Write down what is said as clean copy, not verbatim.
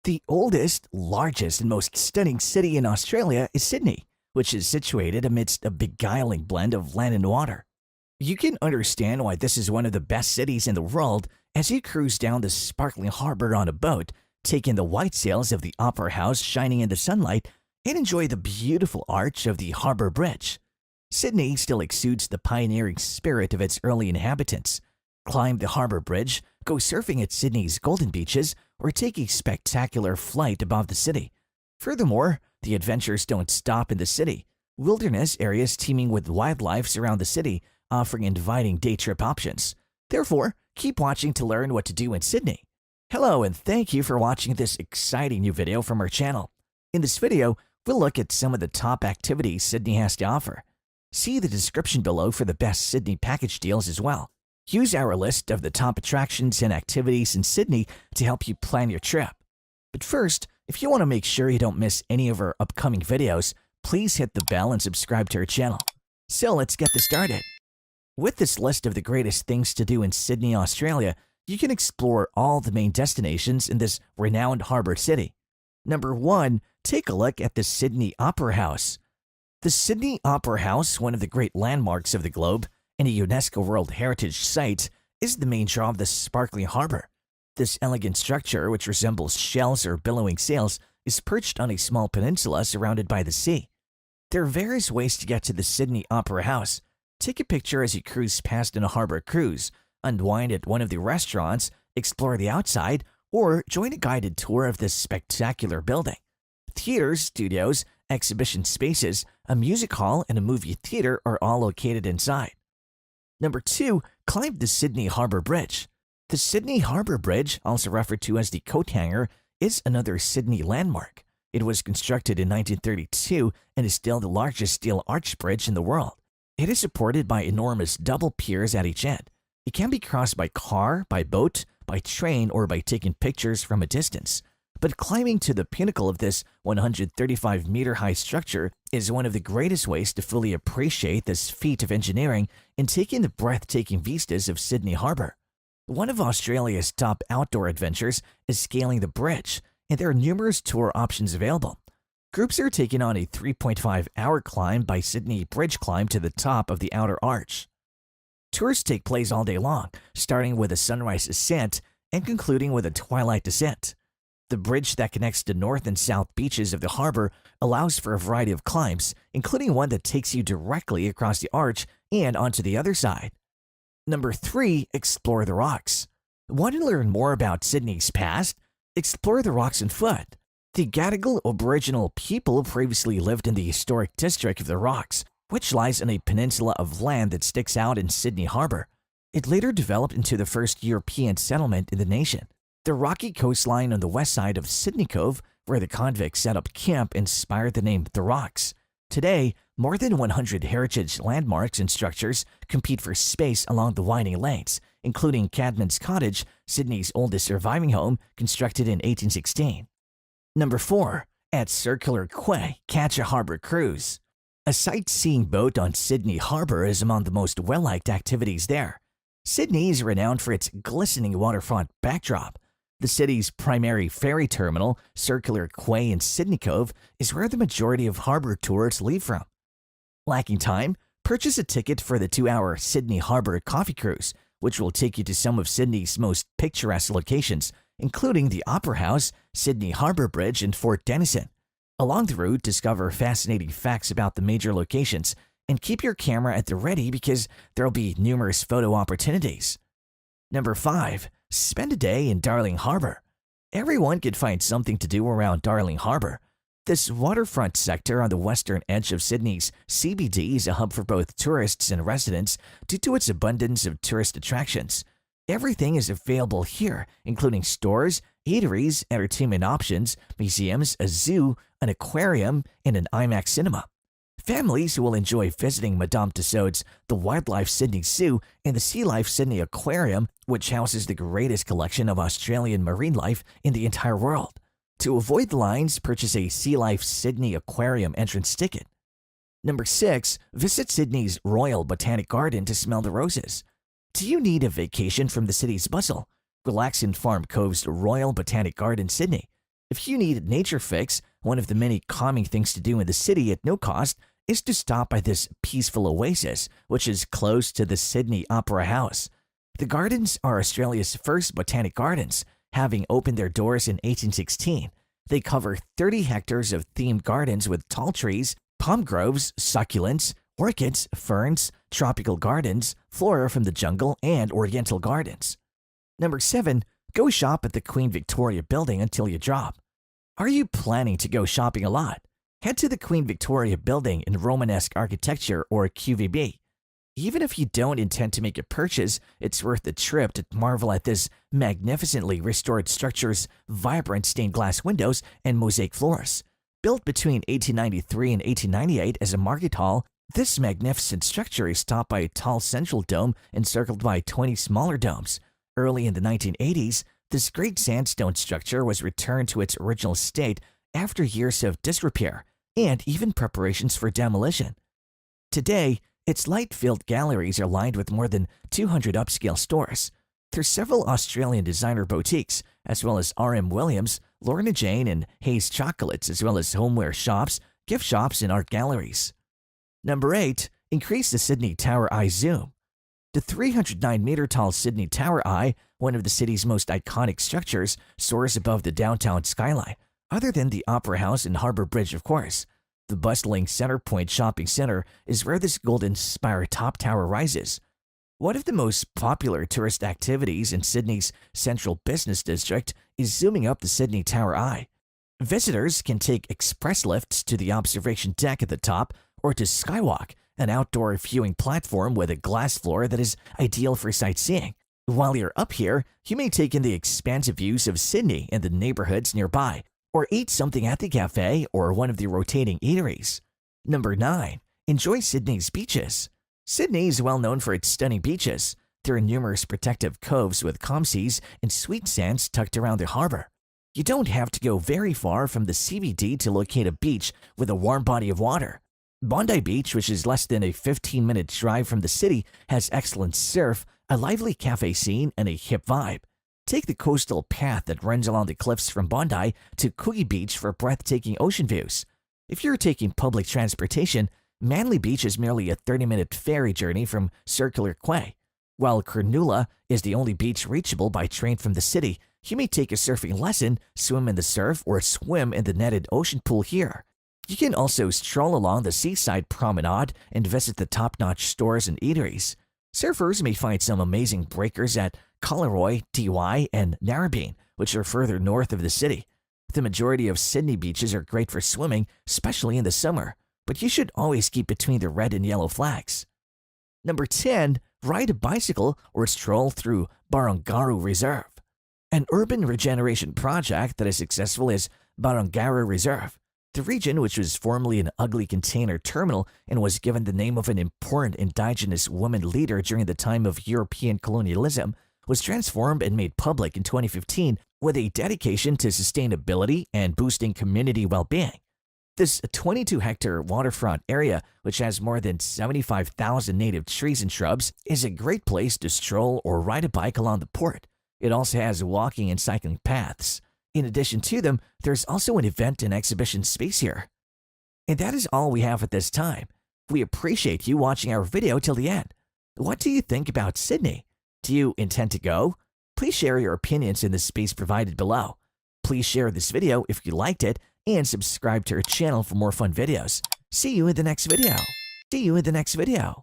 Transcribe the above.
The oldest, largest, and most stunning city in Australia is Sydney, which is situated amidst a beguiling blend of land and water. You can understand why this is one of the best cities in the world as you cruise down the sparkling harbor on a boat, take in the white sails of the Opera House shining in the sunlight, and enjoy the beautiful arch of the Harbour Bridge. Sydney still exudes the pioneering spirit of its early inhabitants. Climb the Harbour Bridge, go surfing at Sydney's golden beaches, or take a spectacular flight above the city. Furthermore, the adventures don't stop in the city. Wilderness areas teeming with wildlife surround the city, offering inviting day trip options. Therefore, keep watching to learn what to do in Sydney. Hello and thank you for watching this exciting new video from our channel. In this video, we'll look at some of the top activities Sydney has to offer. See the description below for the best Sydney package deals as well. Use our list of the top attractions and activities in Sydney to help you plan your trip. But first, if you want to make sure you don't miss any of our upcoming videos, please hit the bell and subscribe to our channel. So let's get this started. With this list of the greatest things to do in Sydney, Australia, you can explore all the main destinations in this renowned harbour city. Number 1, take a look at the Sydney Opera House. The Sydney Opera House, one of the great landmarks of the globe and a UNESCO World Heritage Site, is the main draw of the sparkling harbour. This elegant structure, which resembles shells or billowing sails, is perched on a small peninsula surrounded by the sea. There are various ways to get to the Sydney Opera House. Take a picture as you cruise past in a harbour cruise, unwind at one of the restaurants, explore the outside, or join a guided tour of this spectacular building. Theaters, studios, exhibition spaces, a music hall, and a movie theater are all located inside. Number 2, climb the Sydney Harbour Bridge. The Sydney Harbour Bridge, also referred to as the Coat Hanger, is another Sydney landmark. It was constructed in 1932 and is still the largest steel arch bridge in the world. It is supported by enormous double piers at each end. It can be crossed by car, by boat, by train, or by taking pictures from a distance. But climbing to the pinnacle of this 135-meter-high structure is one of the greatest ways to fully appreciate this feat of engineering and take in the breathtaking vistas of Sydney Harbour. One of Australia's top outdoor adventures is scaling the bridge, and there are numerous tour options available. Groups are taking on a 3.5-hour climb by Sydney Bridge climb to the top of the outer arch. Tours take place all day long, starting with a sunrise ascent and concluding with a twilight descent. The bridge that connects the north and south beaches of the harbour allows for a variety of climbs, including one that takes you directly across the arch and onto the other side. Number 3, explore the rocks. Want to learn more about Sydney's past? Explore the rocks on foot. The Gadigal Aboriginal people previously lived in the historic district of the Rocks, which lies on a peninsula of land that sticks out in Sydney Harbour. It later developed into the first European settlement in the nation. The rocky coastline on the west side of Sydney Cove, where the convicts set up camp, inspired the name The Rocks. Today, more than 100 heritage landmarks and structures compete for space along the winding lanes, including Cadman's Cottage, Sydney's oldest surviving home, constructed in 1816. Number 4, at Circular Quay, catch a harbour cruise. A sightseeing boat on Sydney Harbour is among the most well-liked activities there. Sydney is renowned for its glistening waterfront backdrop. The city's primary ferry terminal, Circular Quay in Sydney Cove, is where the majority of harbour tours leave from. Lacking time? Purchase a ticket for the 2-hour Sydney Harbour coffee cruise, which will take you to some of Sydney's most picturesque locations, including the Opera House, Sydney Harbour Bridge, and Fort Denison. Along the route, discover fascinating facts about the major locations, and keep your camera at the ready because there'll be numerous photo opportunities. Number 5, spend a day in Darling Harbour. Everyone can find something to do around Darling Harbour. This waterfront sector on the western edge of Sydney's CBD is a hub for both tourists and residents due to its abundance of tourist attractions. Everything is available here, including stores, eateries, entertainment options, museums, a zoo, an aquarium, and an IMAX cinema. Families who will enjoy visiting Madame Tussauds, the Wildlife Sydney Zoo, and the Sea Life Sydney Aquarium, which houses the greatest collection of Australian marine life in the entire world. To avoid the lines, purchase a Sea Life Sydney Aquarium entrance ticket. Number 6, visit Sydney's Royal Botanic Garden to smell the roses. Do you need a vacation from the city's bustle? Relax in Farm Cove's Royal Botanic Garden, Sydney. If you need a nature fix, one of the many calming things to do in the city at no cost is to stop by this peaceful oasis, which is close to the Sydney Opera House. The gardens are Australia's first botanic gardens, having opened their doors in 1816. They cover 30 hectares of themed gardens with tall trees, palm groves, succulents, orchids, ferns, tropical gardens, flora from the jungle, and oriental gardens. Number 7. Go shop at the Queen Victoria Building until you drop. Are you planning to go shopping a lot? Head to the Queen Victoria Building in Romanesque architecture, or QVB. Even if you don't intend to make a purchase, it's worth the trip to marvel at this magnificently restored structure's vibrant stained glass windows and mosaic floors. Built between 1893 and 1898 as a market hall, this magnificent structure is topped by a tall central dome encircled by 20 smaller domes. Early in the 1980s, this great sandstone structure was returned to its original state after years of disrepair and even preparations for demolition. Today, its light-filled galleries are lined with more than 200 upscale stores. There are several Australian designer boutiques, as well as R.M. Williams, Lorna Jane, and Hayes Chocolates, as well as homeware shops, gift shops, and art galleries. Number 8. Increase the Sydney Tower Eye zoom. The 309-meter-tall Sydney Tower Eye, one of the city's most iconic structures, soars above the downtown skyline, other than the Opera House and Harbour Bridge, of course. The bustling Centre Point Shopping Centre is where this golden spire top tower rises. One of the most popular tourist activities in Sydney's central business district is zooming up the Sydney Tower Eye. Visitors can take express lifts to the observation deck at the top or to Skywalk, an outdoor viewing platform with a glass floor that is ideal for sightseeing. While you're up here, you may take in the expansive views of Sydney and the neighborhoods nearby, or eat something at the cafe or one of the rotating eateries. Number 9. Enjoy Sydney's beaches. Sydney is well known for its stunning beaches. There are numerous protective coves with calm seas and sweet sands tucked around the harbour. You don't have to go very far from the CBD to locate a beach with a warm body of water. Bondi Beach, which is less than a 15-minute drive from the city, has excellent surf, a lively cafe scene, and a hip vibe. Take the coastal path that runs along the cliffs from Bondi to Coogee Beach for breathtaking ocean views. If you're taking public transportation, Manly Beach is merely a 30-minute ferry journey from Circular Quay. While Cronulla is the only beach reachable by train from the city, you may take a surfing lesson, swim in the surf, or swim in the netted ocean pool here. You can also stroll along the seaside promenade and visit the top-notch stores and eateries. Surfers may find some amazing breakers at Collaroy, DY, and Narrabeen, which are further north of the city. The majority of Sydney beaches are great for swimming, especially in the summer, but you should always keep between the red and yellow flags. Number 10. Ride a bicycle or stroll through Barangaroo Reserve. An urban regeneration project that is successful is Barangaroo Reserve. The region, which was formerly an ugly container terminal and was given the name of an important indigenous woman leader during the time of European colonialism, was transformed and made public in 2015 with a dedication to sustainability and boosting community well-being. This 22-hectare waterfront area, which has more than 75,000 native trees and shrubs, is a great place to stroll or ride a bike along the port. It also has walking and cycling paths. In addition to them, there's also an event and exhibition space here. And that is all we have at this time. We appreciate you watching our video till the end. What do you think about Sydney? Do you intend to go? Please share your opinions in the space provided below. Please share this video if you liked it and subscribe to our channel for more fun videos. See you in the next video.